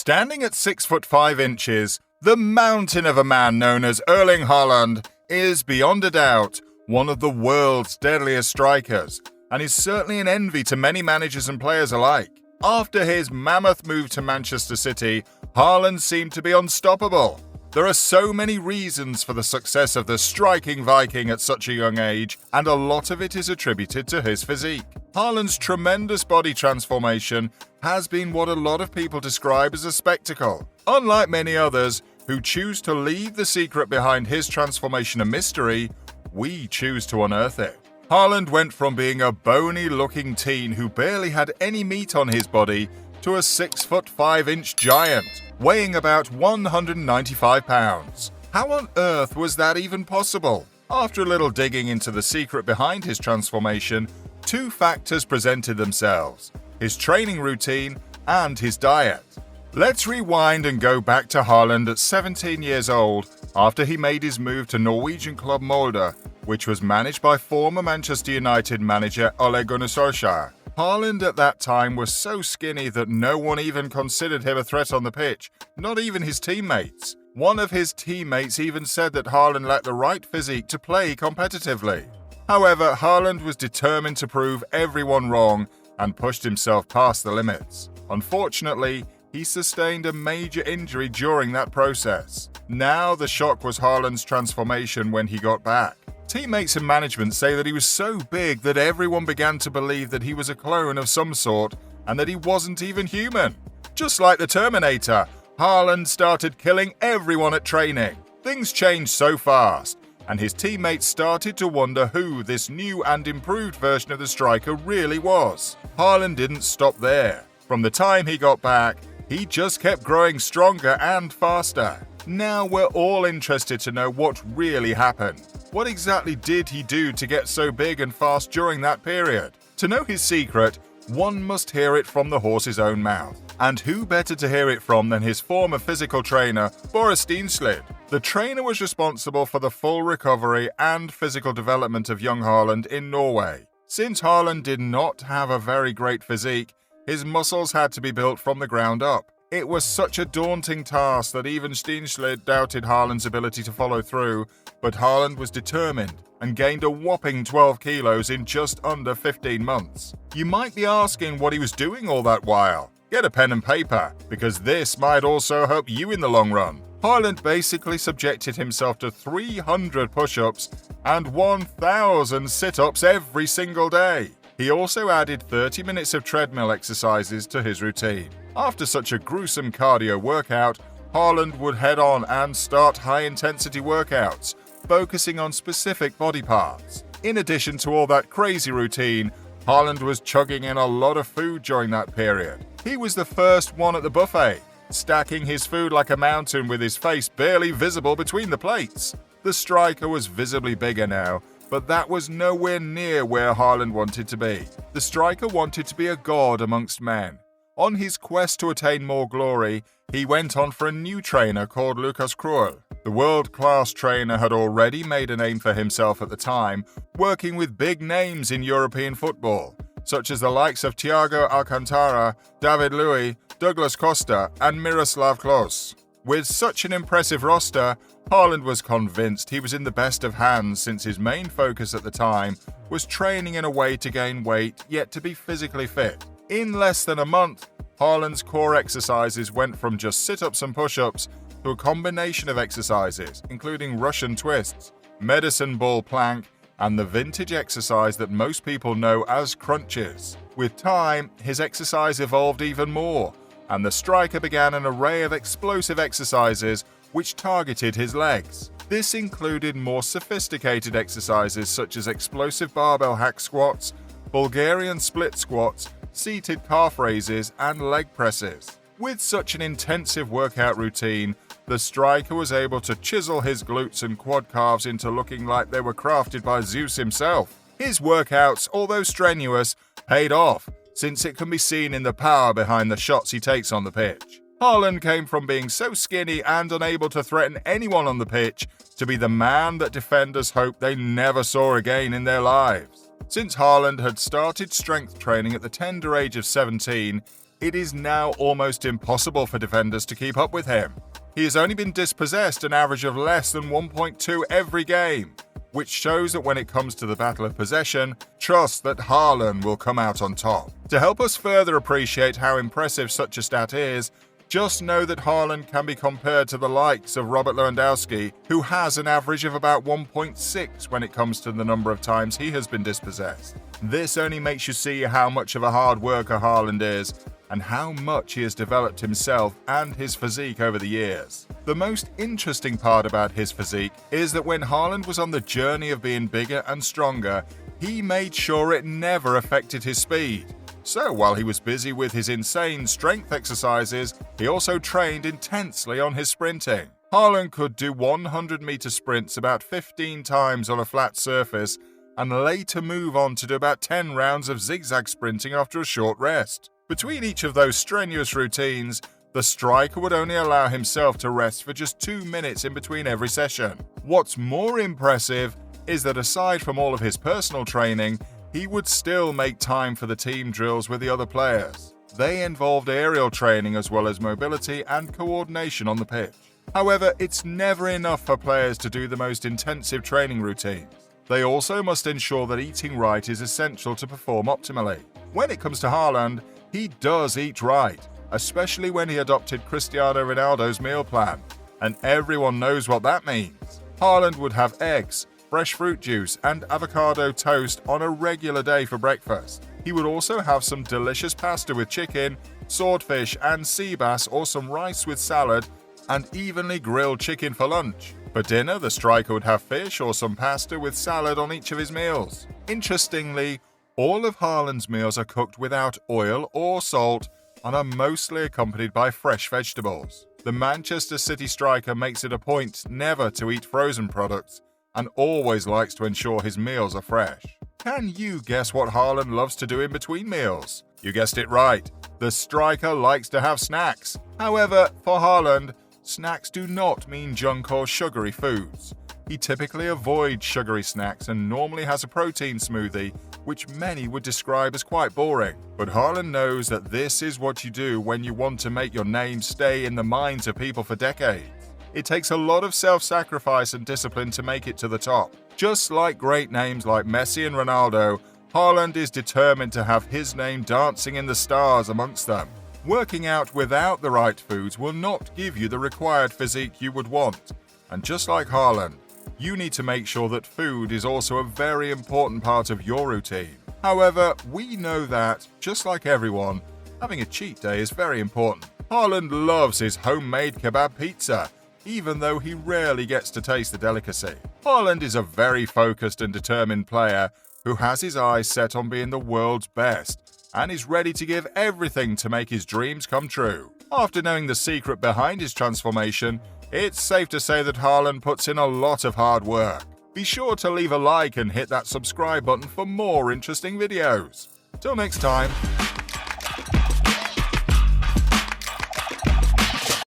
Standing at 6'5" the mountain of a man known as Erling Haaland is, beyond a doubt, one of the world's deadliest strikers, and is certainly an envy to many managers and players alike. After his mammoth move to Manchester City, Haaland seemed to be unstoppable. There are so many reasons for the success of the striking Viking at such a young age, and a lot of it is attributed to his physique. Haaland's tremendous body transformation has been what a lot of people describe as a spectacle. Unlike many others who choose to leave the secret behind his transformation a mystery, we choose to unearth it. Haaland went from being a bony-looking teen who barely had any meat on his body to a 6'5" giant, weighing about 195 pounds. How on earth was that even possible? After a little digging into the secret behind his transformation, two factors presented themselves: his training routine and his diet. Let's rewind and go back to Haaland at 17 years old after he made his move to Norwegian club Molde, which was managed by former Manchester United manager Ole Gunnar Solskjaer. Haaland at that time was so skinny that no one even considered him a threat on the pitch, not even his teammates. One of his teammates even said that Haaland lacked the right physique to play competitively. However, Haaland was determined to prove everyone wrong and pushed himself past the limits. Unfortunately, he sustained a major injury during that process. Now the shock was Haaland's transformation when he got back. Teammates and management say that he was so big that everyone began to believe that he was a clone of some sort and that he wasn't even human. Just like the Terminator, Haaland started killing everyone at training. Things changed so fast, and his teammates started to wonder who this new and improved version of the striker really was. Haaland didn't stop there. From the time he got back, he just kept growing stronger and faster. Now we're all interested to know what really happened. What exactly did he do to get so big and fast during that period? To know his secret, one must hear it from the horse's own mouth. And who better to hear it from than his former physical trainer, Boris Steenslid? The trainer was responsible for the full recovery and physical development of young Haaland in Norway. Since Haaland did not have a very great physique, his muscles had to be built from the ground up. It was such a daunting task that even Steenslid doubted Haaland's ability to follow through, but Haaland was determined and gained a whopping 12 kilos in just under 15 months. You might be asking what he was doing all that while. Get a pen and paper, because this might also help you in the long run. Haaland basically subjected himself to 300 push-ups and 1,000 sit-ups every single day. He also added 30 minutes of treadmill exercises to his routine. After such a gruesome cardio workout, Haaland would head on and start high-intensity workouts, focusing on specific body parts. In addition to all that crazy routine, Haaland was chugging in a lot of food during that period. He was the first one at the buffet, stacking his food like a mountain with his face barely visible between the plates. The striker was visibly bigger now, but that was nowhere near where Haaland wanted to be. The striker wanted to be a god amongst men. On his quest to attain more glory, he went on for a new trainer called Lucas Krul. The world-class trainer had already made a name for himself at the time, working with big names in European football, such as the likes of Thiago Alcantara, David Luiz, Douglas Costa, and Miroslav Klose. With such an impressive roster, Haaland was convinced he was in the best of hands, since his main focus at the time was training in a way to gain weight yet to be physically fit. In less than a month, Haaland's core exercises went from just sit-ups and push-ups to a combination of exercises, including Russian twists, medicine ball plank, and the vintage exercise that most people know as crunches. With time, his exercise evolved even more, and the striker began an array of explosive exercises which targeted his legs. This included more sophisticated exercises such as explosive barbell hack squats, Bulgarian split squats, seated calf raises, and leg presses. With such an intensive workout routine, the striker was able to chisel his glutes and quad calves into looking like they were crafted by Zeus himself. His workouts, although strenuous, paid off, since it can be seen in the power behind the shots he takes on the pitch. Haaland came from being so skinny and unable to threaten anyone on the pitch to be the man that defenders hoped they never saw again in their lives. Since Haaland had started strength training at the tender age of 17, it is now almost impossible for defenders to keep up with him. He has only been dispossessed an average of less than 1.2 every game, which shows that when it comes to the battle of possession, trust that Haaland will come out on top. To help us further appreciate how impressive such a stat is, just know that Haaland can be compared to the likes of Robert Lewandowski, who has an average of about 1.6 when it comes to the number of times he has been dispossessed. This only makes you see how much of a hard worker Haaland is, and how much he has developed himself and his physique over the years. The most interesting part about his physique is that when Haaland was on the journey of being bigger and stronger, he made sure it never affected his speed. So while he was busy with his insane strength exercises, he also trained intensely on his sprinting. Haaland could do 100-meter sprints about 15 times on a flat surface and later move on to do about 10 rounds of zigzag sprinting after a short rest. Between each of those strenuous routines, the striker would only allow himself to rest for just 2 minutes in between every session. What's more impressive is that aside from all of his personal training, he would still make time for the team drills with the other players. They involved aerial training as well as mobility and coordination on the pitch. However, it's never enough for players to do the most intensive training routines. They also must ensure that eating right is essential to perform optimally. When it comes to Haaland, he does eat right, especially when he adopted Cristiano Ronaldo's meal plan. And everyone knows what that means. Haaland would have eggs, fresh fruit juice, and avocado toast on a regular day for breakfast. He would also have some delicious pasta with chicken, swordfish, and sea bass, or some rice with salad, and evenly grilled chicken for lunch. For dinner, the striker would have fish or some pasta with salad on each of his meals. Interestingly, all of Haaland's meals are cooked without oil or salt and are mostly accompanied by fresh vegetables. The Manchester City striker makes it a point never to eat frozen products and always likes to ensure his meals are fresh. Can you guess what Haaland loves to do in between meals? You guessed it right. The striker likes to have snacks. However, for Haaland, snacks do not mean junk or sugary foods. He typically avoids sugary snacks and normally has a protein smoothie, which many would describe as quite boring. But Haaland knows that this is what you do when you want to make your name stay in the minds of people for decades. It takes a lot of self-sacrifice and discipline to make it to the top. Just like great names like Messi and Ronaldo, Haaland is determined to have his name dancing in the stars amongst them. Working out without the right foods will not give you the required physique you would want. And just like Haaland, you need to make sure that food is also a very important part of your routine. However, we know that, just like everyone, having a cheat day is very important. Haaland loves his homemade kebab pizza, even though he rarely gets to taste the delicacy. Haaland is a very focused and determined player who has his eyes set on being the world's best and is ready to give everything to make his dreams come true. After knowing the secret behind his transformation, it's safe to say that Haaland puts in a lot of hard work. Be sure to leave a like and hit that subscribe button for more interesting videos. Till next time.